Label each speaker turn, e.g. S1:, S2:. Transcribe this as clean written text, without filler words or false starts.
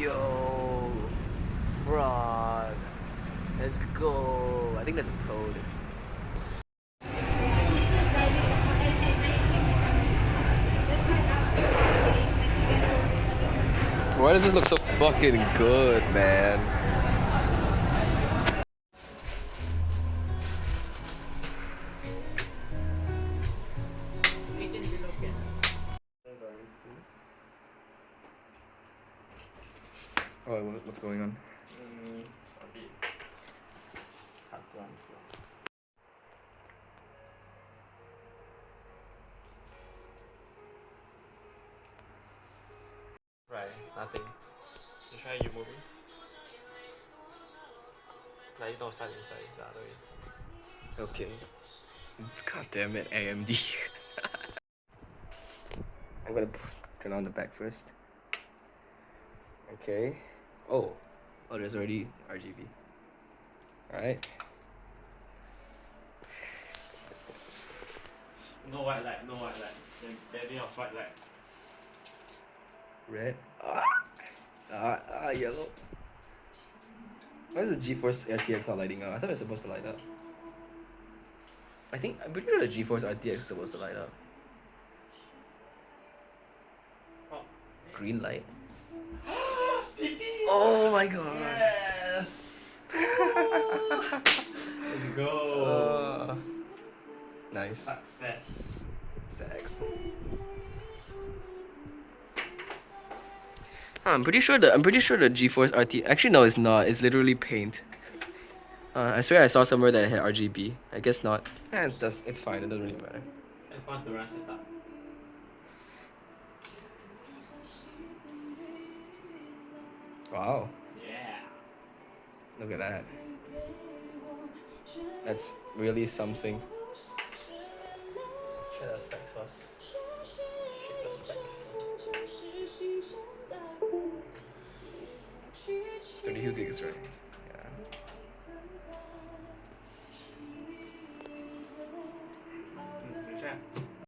S1: Yo, frog. Let's go. I think that's a toad. Why does it look so fucking good, man? Oh, what's going on?
S2: A bit hard to answer. Right, nothing. You try you moving. Like don't start inside the other way.
S1: Okay. God damn it, AMD. I'm gonna turn on the back first. Okay. Oh, there's already RGB. Alright.
S2: No white light, no white light. Then barely of white light.
S1: Red. Yellow. Why is the GeForce RTX not lighting up? I thought it was supposed to light up. I'm pretty sure the GeForce RTX is supposed to light up.
S2: Oh.
S1: Green light. Oh my god.
S2: Yes! Let's go!
S1: Nice.
S2: Success.
S1: Sex. I'm pretty sure the GeForce RT. Actually, no, it's not. It's literally paint. I swear I saw somewhere that it had RGB. I guess not. It's fine. It doesn't really matter.
S2: Have fun to run setup.
S1: Wow.
S2: Yeah.
S1: Look at that. That's really something.
S2: Share the specs first. Share the specs.
S1: 32 gigs, right?